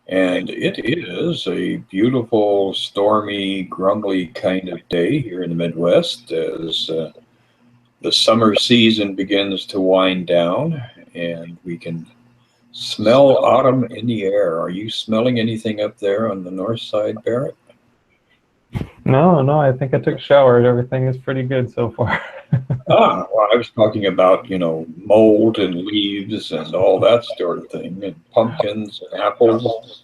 And it is a beautiful, stormy, grumbly kind of day here in the Midwest as the summer season begins to wind down and we can smell autumn in the air. Are you smelling anything up there on the north side, Barrett? No, no, I think I took a shower. Everything is pretty good so far. Ah, well, I was talking about, mold and leaves and all that sort of thing, and pumpkins and apples.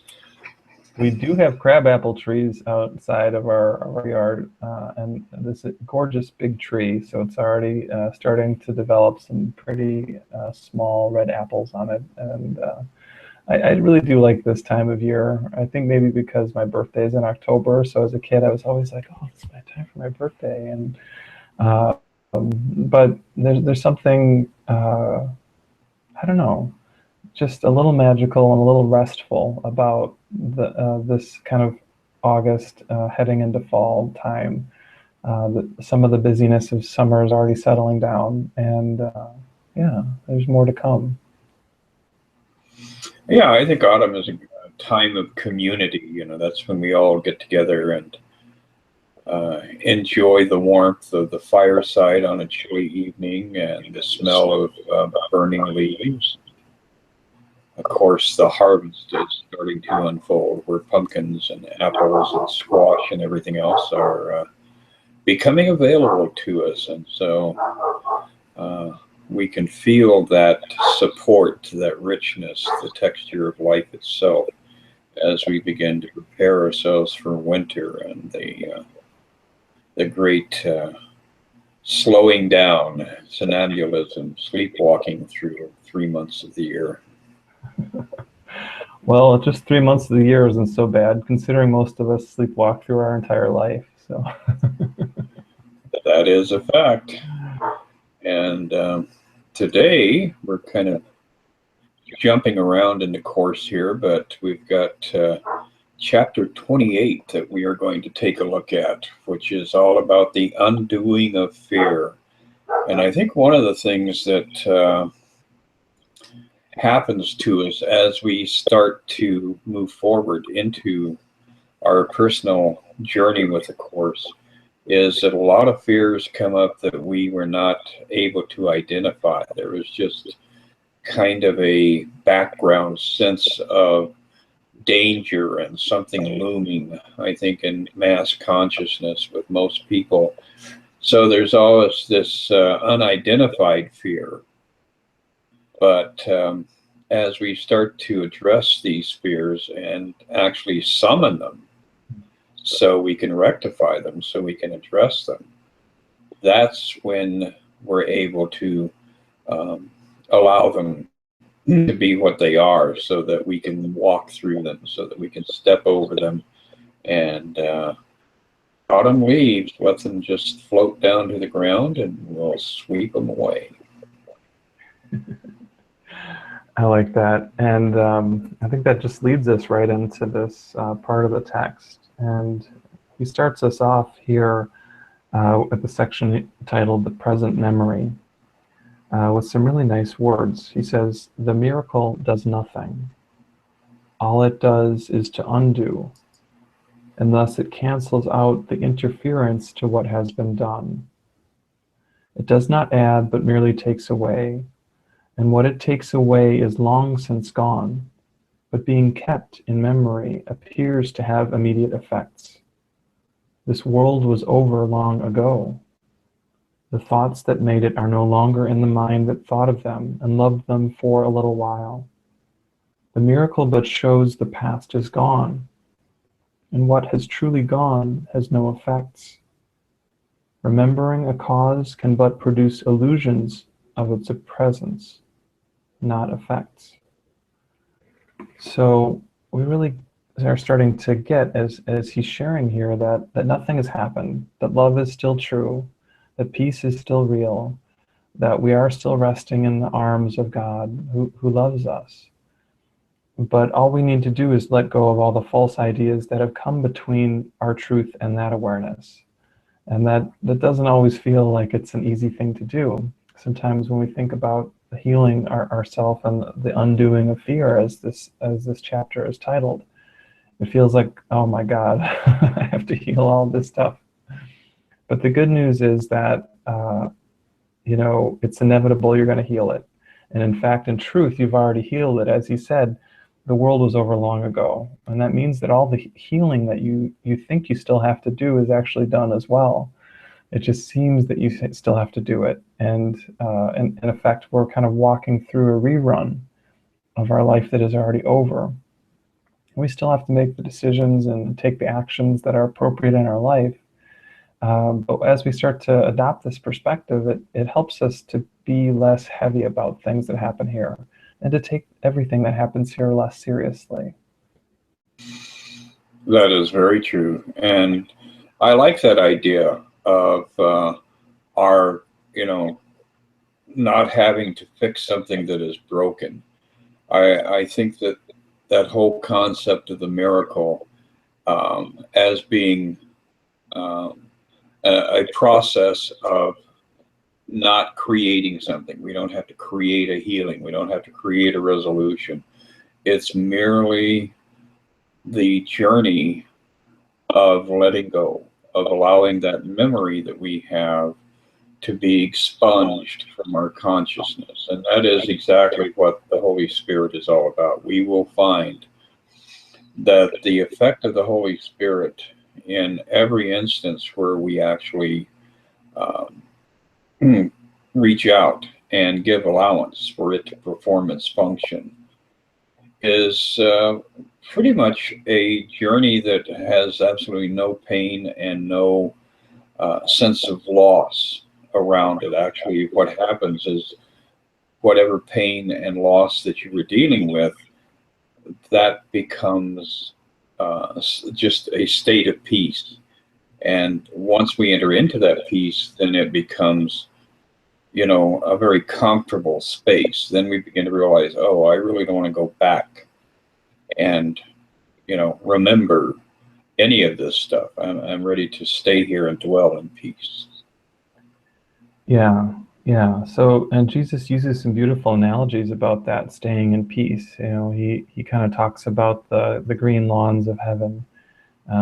We do have crabapple trees outside of our yard, and this is a gorgeous big tree, so it's already starting to develop some pretty small red apples on it. And I really do like this time of year. I think maybe because my birthday is in October, so as a kid I was always like, oh, it's my time for my birthday. And but there's something, I don't know, just a little magical and a little restful about this kind of August heading into fall time. Some of the busyness of summer is already settling down, and yeah, there's more to come. Yeah, I think autumn is a time of community. That's when we all get together and enjoy the warmth of the fireside on a chilly evening and the smell of burning leaves. Of course, the harvest is starting to unfold where pumpkins and apples and squash and everything else are becoming available to us. And so uh, we can feel that support, that richness, the texture of life itself as we begin to prepare ourselves for winter and the great slowing down, somnambulism, sleepwalking through 3 months of the year. Well, just 3 months of the year isn't so bad, considering most of us sleepwalk through our entire life. So, That is a fact. And today we're kind of jumping around in the course here, but we've got chapter 28 that we are going to take a look at, which is all about the undoing of fear. And I think one of the things that happens to us as we start to move forward into our personal journey with the course is that a lot of fears come up that we were not able to identify. There was just kind of a background sense of danger and something looming, I think, in mass consciousness with most people. So there's always this unidentified fear. But as we start to address these fears and actually summon them so we can rectify them, so we can address them, that's when we're able to um, allow them to be what they are so that we can walk through them, so that we can step over them and autumn leaves, let them just float down to the ground and we'll sweep them away. I like that. And I think that just leads us right into this part of the text. And he starts us off here at the section titled The Present Memory with some really nice words. He says, "The miracle does nothing. All it does is to undo, and thus it cancels out the interference to what has been done. It does not add, but merely takes away, and what it takes away is long since gone, but being kept in memory appears to have immediate effects. This world was over long ago. The thoughts that made it are no longer in the mind that thought of them and loved them for a little while. The miracle but shows the past is gone, and what has truly gone has no effects. Remembering a cause can but produce illusions of its presence, not effects." So we really are starting to get, as he's sharing here, that nothing has happened, that love is still true, that peace is still real, that we are still resting in the arms of God who loves us. But all we need to do is let go of all the false ideas that have come between our truth and that awareness. And that doesn't always feel like it's an easy thing to do. Sometimes when we think about healing ourself and the undoing of fear, as this chapter is titled, It feels like, oh my God, I have to heal all this stuff. But the good news is that, it's inevitable you're going to heal it. And in fact, in truth, you've already healed it. As he said, the world was over long ago. And that means that all the healing that you think you still have to do is actually done as well. It just seems that you still have to do it. And in effect, we're kind of walking through a rerun of our life that is already over. We still have to make the decisions and take the actions that are appropriate in our life. But as we start to adopt this perspective, it helps us to be less heavy about things that happen here and to take everything that happens here less seriously. That is very true. And I like that idea of our, not having to fix something that is broken. I think that whole concept of the miracle as being a process of not creating something. We don't have to create a healing. We don't have to create a resolution. It's merely the journey of letting go, of allowing that memory that we have to be expunged from our consciousness. And that is exactly what the Holy Spirit is all about. We will find that the effect of the Holy Spirit in every instance where we actually reach out and give allowance for it to perform its function is pretty much a journey that has absolutely no pain and no sense of loss around it. Actually, what happens is whatever pain and loss that you were dealing with, that becomes just a state of peace. And once we enter into that peace, then it becomes, a very comfortable space. Then we begin to realize, oh, I really don't want to go back and, remember any of this stuff. I'm ready to stay here and dwell in peace. Yeah, yeah. So, and Jesus uses some beautiful analogies about that, staying in peace. He kind of talks about the green lawns of heaven,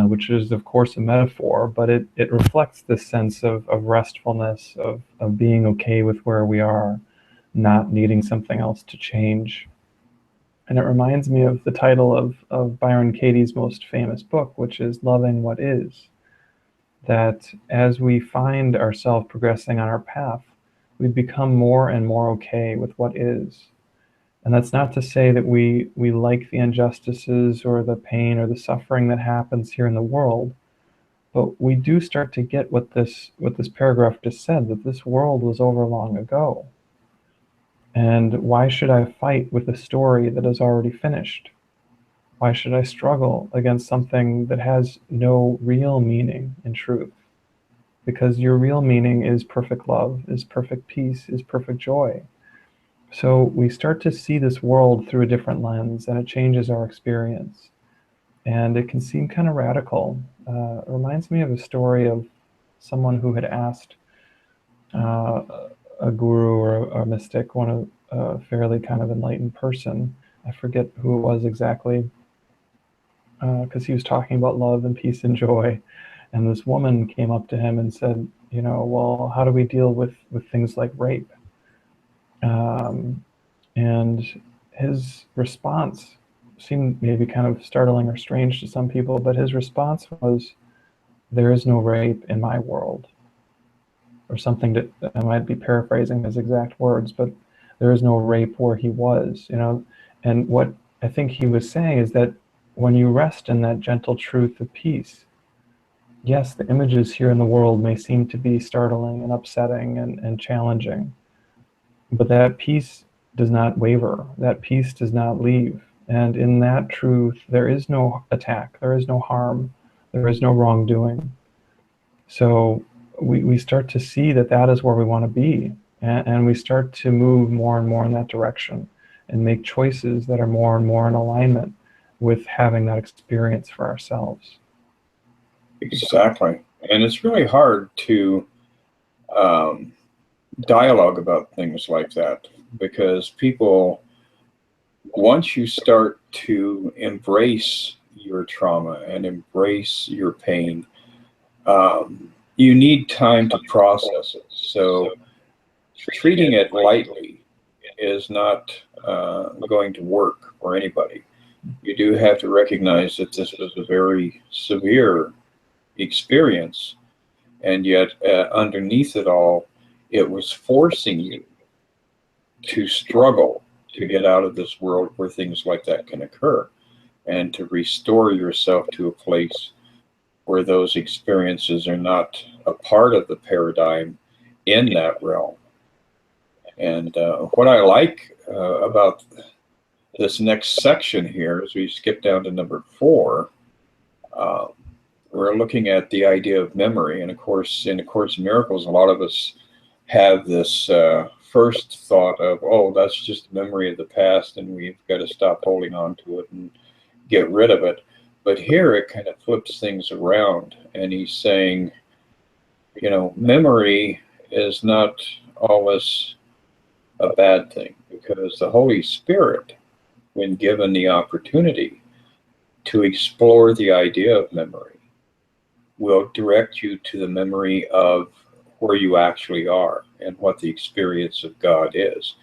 which is, of course, a metaphor, but it reflects this sense of restfulness, of being okay with where we are, not needing something else to change. And it reminds me of the title of Byron Katie's most famous book, which is Loving What Is. That as we find ourselves progressing on our path, we become more and more okay with what is. And that's not to say that we like the injustices or the pain or the suffering that happens here in the world, but we do start to get what this paragraph just said, that this world was over long ago. And why should I fight with a story that is already finished? Why should I struggle against something that has no real meaning in truth? Because your real meaning is perfect love, is perfect peace, is perfect joy. So we start to see this world through a different lens, and it changes our experience. And it can seem kind of radical. It reminds me of a story of someone who had asked a guru or a mystic, one of a fairly kind of enlightened person. I forget who it was exactly, because he was talking about love and peace and joy. And this woman came up to him and said, well, how do we deal with things like rape? And his response seemed maybe kind of startling or strange to some people, but his response was, there is no rape in my world. Or something that I might be paraphrasing his exact words, but there is no rape where he was, And what I think he was saying is that when you rest in that gentle truth of peace, yes, the images here in the world may seem to be startling and upsetting and challenging, but that peace does not waver. That peace does not leave. And in that truth, there is no attack, there is no harm, there is no wrongdoing. So we start to see that is where we want to be. And we start to move more and more in that direction and make choices that are more and more in alignment with having that experience for ourselves. Exactly. And it's really hard to dialogue about things like that, because people, once you start to embrace your trauma and embrace your pain. You need time to process it. So treating it lightly is not going to work for anybody. You do have to recognize that this was a very severe experience, and yet underneath it all, it was forcing you to struggle to get out of this world where things like that can occur, and to restore yourself to a place where those experiences are not a part of the paradigm in that realm. And what I like about this next section here, as we skip down to number 4, we're looking at the idea of memory. And of course, in A Course in Miracles, a lot of us have this first thought of, oh, that's just a memory of the past, and we've got to stop holding on to it and get rid of it. But here it kind of flips things around, and he's saying, you know, memory is not always a bad thing, because the Holy Spirit, when given the opportunity to explore the idea of memory, will direct you to the memory of where you actually are and what the experience of God is,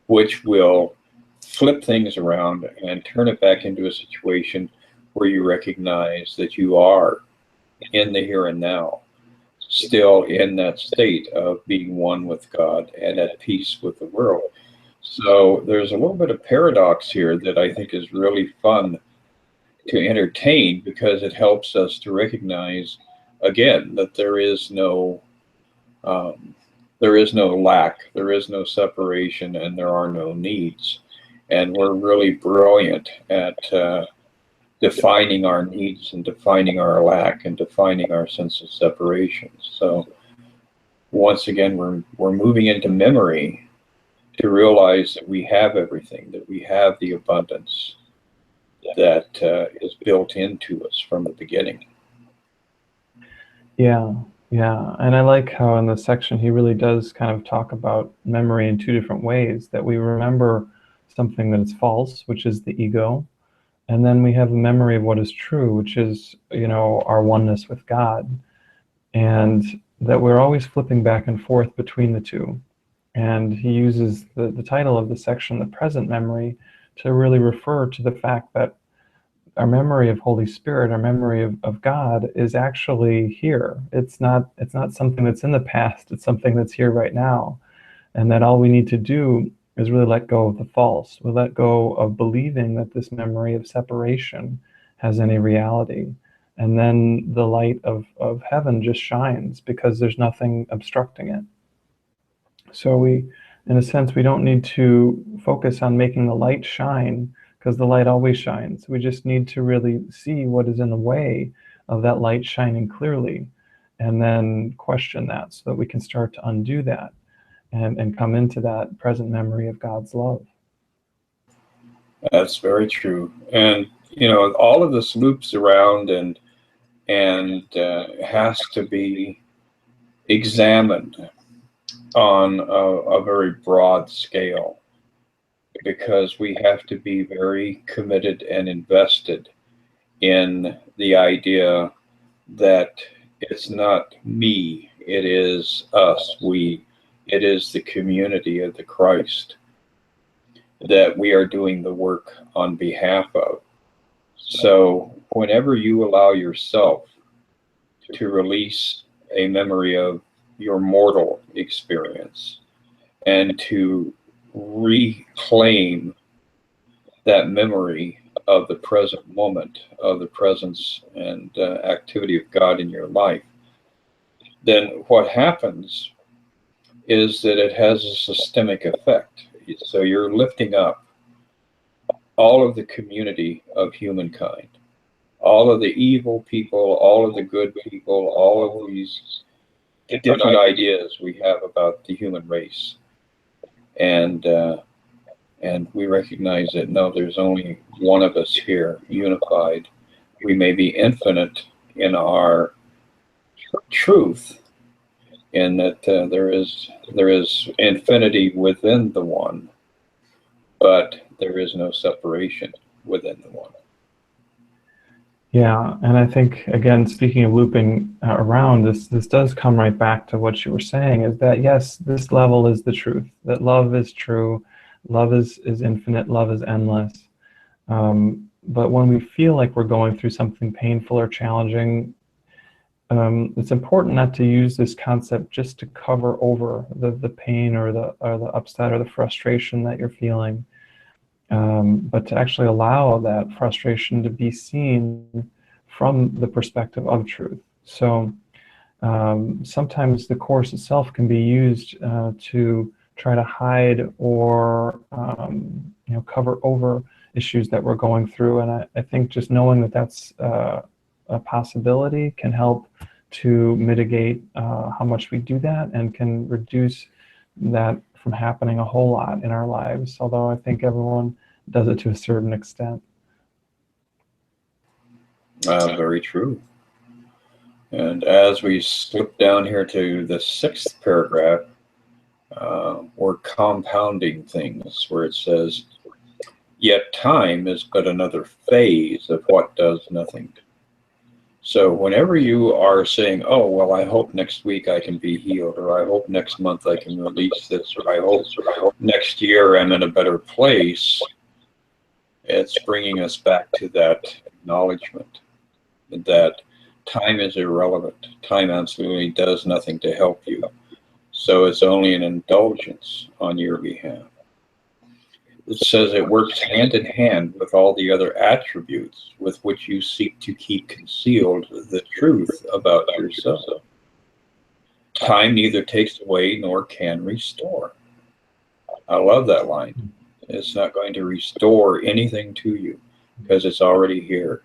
which will flip things around and turn it back into a situation where you recognize that you are in the here and now, still in that state of being one with God and at peace with the world. So there's a little bit of paradox here that I think is really fun to entertain, because it helps us to recognize, again, that there is no lack, there is no separation, and there are no needs. And we're really brilliant at defining our needs and defining our lack and defining our sense of separation. So once again, we're moving into memory to realize that we have everything, that we have the abundance that is built into us from the beginning. Yeah, and I like how in this section he really does kind of talk about memory in 2 different ways, that we remember something that is false, which is the ego, and then we have a memory of what is true, which is, you know, our oneness with God, and that we're always flipping back and forth between the two. And he uses the title of the section, the present memory, to really refer to the fact that our memory of Holy Spirit, our memory of God, is actually here. It's not something that's in the past, it's something that's here right now. And that all we need to do is really let go of the false. We let go of believing that this memory of separation has any reality. And then the light of heaven just shines, because there's nothing obstructing it. So we, in a sense, we don't need to focus on making the light shine, because the light always shines. We just need to really see what is in the way of that light shining clearly, and then question that, so that we can start to undo that and come into that present memory of God's love. That's very true. And, you know, all of this loops around and has to be examined on a very broad scale, because we have to be very committed and invested in the idea that it's not me, it is us, it is the community of the Christ that we are doing the work on behalf of. So whenever you allow yourself to release a memory of your mortal experience and to reclaim that memory of the present moment, of the presence and activity of God in your life, then what happens is that it has a systemic effect. So you're lifting up all of the community of humankind, all of the evil people, all of the good people, all of these different ideas we have about the human race. And we recognize that, no, there's only one of us here, unified. We may be infinite in our truth, in that there is infinity within the one, but there is no separation within the one. Yeah, and I think, again, speaking of looping around, this does come right back to what you were saying, is that yes, this level is the truth, that love is true, love is infinite, love is endless. But when we feel like we're going through something painful or challenging, it's important not to use this concept just to cover over the pain or the upset or the frustration that you're feeling, but to actually allow that frustration to be seen from the perspective of truth. So sometimes the course itself can be used to try to hide or cover over issues that we're going through, and I think just knowing that that's a possibility can help to mitigate how much we do that, and can reduce that from happening a whole lot in our lives, although I think everyone does it to a certain extent. Very true. And as we slip down here to the 6th paragraph, we're compounding things, where it says, "Yet time is but another phase of what does nothing." So whenever you are saying, "Oh, well, I hope next week I can be healed," or "I hope next month I can release this," or "I hope next year I'm in a better place," it's bringing us back to that acknowledgement that time is irrelevant. Time absolutely does nothing to help you. So it's only an indulgence on your behalf. It says it works hand in hand with all the other attributes with which you seek to keep concealed the truth about yourself. Time neither takes away nor can restore. I love that line. It's not going to restore anything to you because it's already here.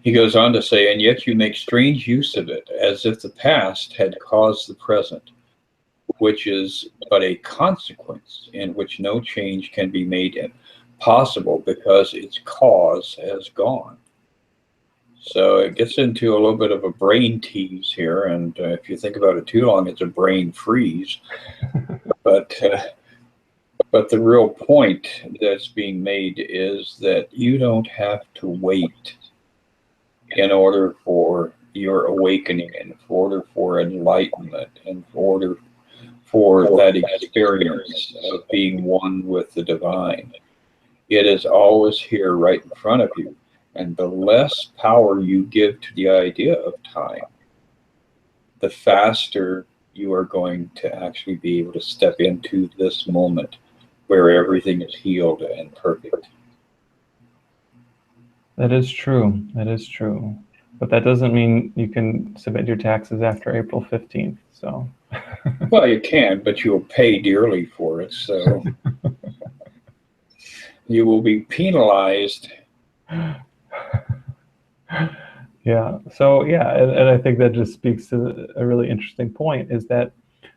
He goes on to say, "And yet you make strange use of it, as if the past had caused the present, which is but a consequence in which no change can be made possible because its cause has gone." So it gets into a little bit of a brain tease here, and if you think about it too long, it's a brain freeze. But the real point that's being made is that you don't have to wait in order for your awakening, and in order for enlightenment, and in order for that experience of being one with the divine. It is always here right in front of you. And the less power you give to the idea of time, the faster you are going to actually be able to step into this moment where everything is healed and perfect. That is true. That is true. But that doesn't mean you can submit your taxes after April 15th. So. Well, you can, but you'll pay dearly for it. So you will be penalized. Yeah. So yeah, and I think that just speaks to a really interesting point, is that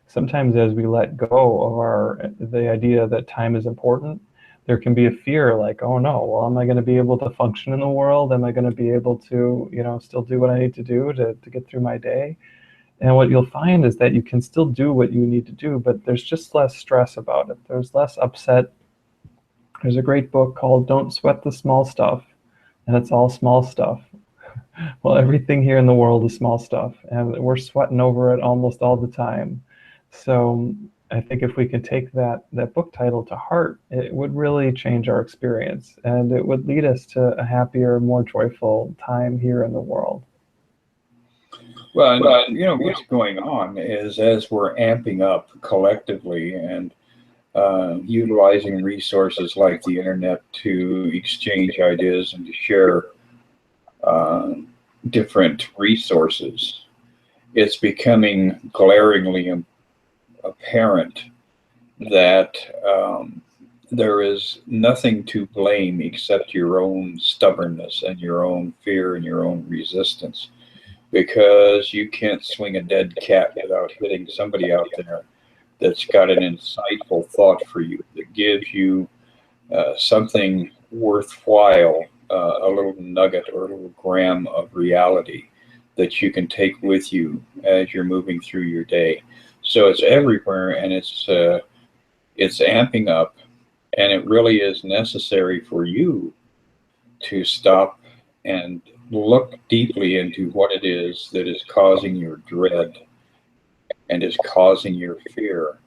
sometimes as we let go of the idea that time is important, there can be a fear like, oh no, well, am I going to be able to function in the world? Am I going to be able to, still do what I need to do to get through my day? And what you'll find is that you can still do what you need to do, but there's just less stress about it. There's less upset. There's a great book called Don't Sweat the Small Stuff, and it's all small stuff. Well, everything here in the world is small stuff, and we're sweating over it almost all the time. So I think if we can take that book title to heart, it would really change our experience, and it would lead us to a happier, more joyful time here in the world. Well, what's going on is, as we're amping up collectively and utilizing resources like the internet to exchange ideas and to share different resources, it's becoming glaringly apparent that there is nothing to blame except your own stubbornness and your own fear and your own resistance, because you can't swing a dead cat without hitting somebody out there that's got an insightful thought for you, that gives you something worthwhile, a little nugget or a little gram of reality that you can take with you as you're moving through your day. So it's everywhere, and it's amping up, and it really is necessary for you to stop and look deeply into what it is that is causing your dread and is causing your fear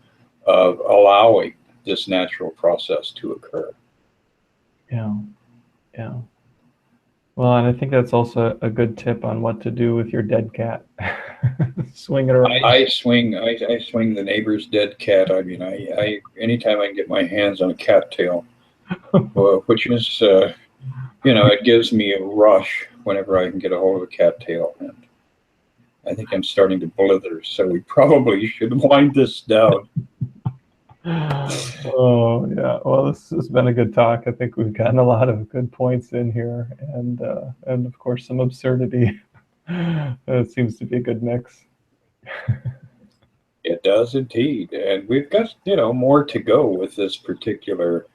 of allowing this natural process to occur. Yeah. Yeah. Well, and I think that's also a good tip on what to do with your dead cat. Swing it around. I swing the neighbor's dead cat. I mean, I anytime I can get my hands on a cattail, which is, it gives me a rush whenever I can get a hold of a cattail. And I think I'm starting to blither, so we probably should wind this down. Oh, yeah. Well, this has been a good talk. I think we've gotten a lot of good points in here, and of course some absurdity. It seems to be a good mix. It does indeed, and we've got more to go with this particular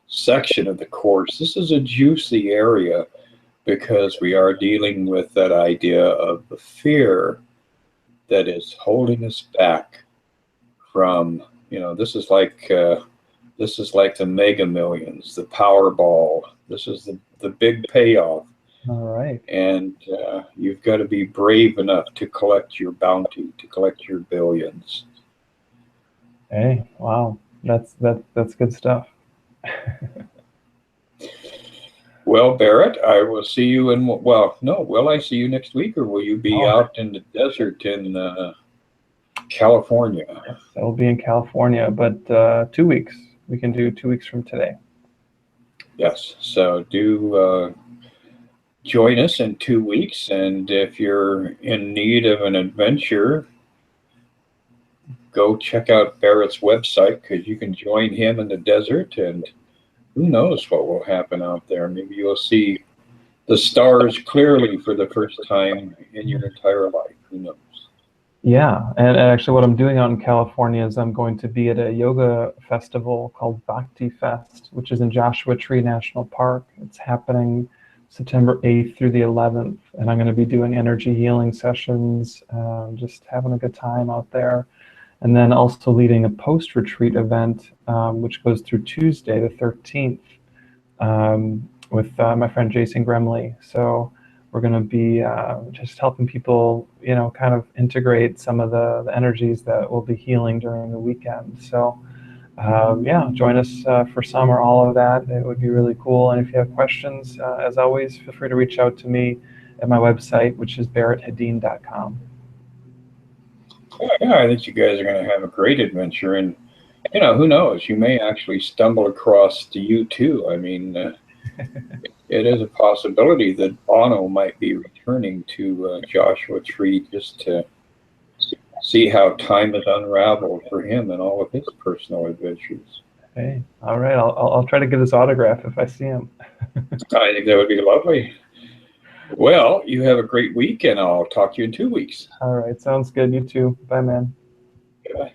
section of the course. This is a juicy area because we are dealing with that idea of the fear that is holding us back from, this is like the Mega Millions, the Powerball. This is the big payoff. All right. And you've got to be brave enough to collect your bounty, to collect your billions. Hey, wow, that's good stuff. Well, Barrett, I will see you will I see you next week, or will you be out in the desert in California? Yes, I'll be in California, but 2 weeks. We can do 2 weeks from today. Yes, so do join us in 2 weeks, and if you're in need of an adventure, go check out Barrett's website, because you can join him in the desert, and who knows what will happen out there. Maybe you'll see the stars clearly for the first time in your entire life. Who knows? Yeah, and actually what I'm doing out in California is I'm going to be at a yoga festival called Bhakti Fest, which is in Joshua Tree National Park. It's happening September 8th through the 11th, and I'm going to be doing energy healing sessions, just having a good time out there. And then also leading a post-retreat event, which goes through Tuesday, the 13th, with my friend Jason Gremley. So we're going to be just helping people, kind of integrate some of the energies that we'll be healing during the weekend. So join us for some or all of that. It would be really cool. And if you have questions, as always, feel free to reach out to me at my website, which is barretthedin.com. Yeah, I think you guys are going to have a great adventure, and who knows, you may actually stumble across you too. I mean, it is a possibility that Bono might be returning to Joshua Tree just to see how time has unraveled for him and all of his personal adventures. Hey, all right, I'll try to get his autograph if I see him. I think that would be lovely. Well, you have a great week, and I'll talk to you in 2 weeks. All right, sounds good. You too. Bye, man. Goodbye.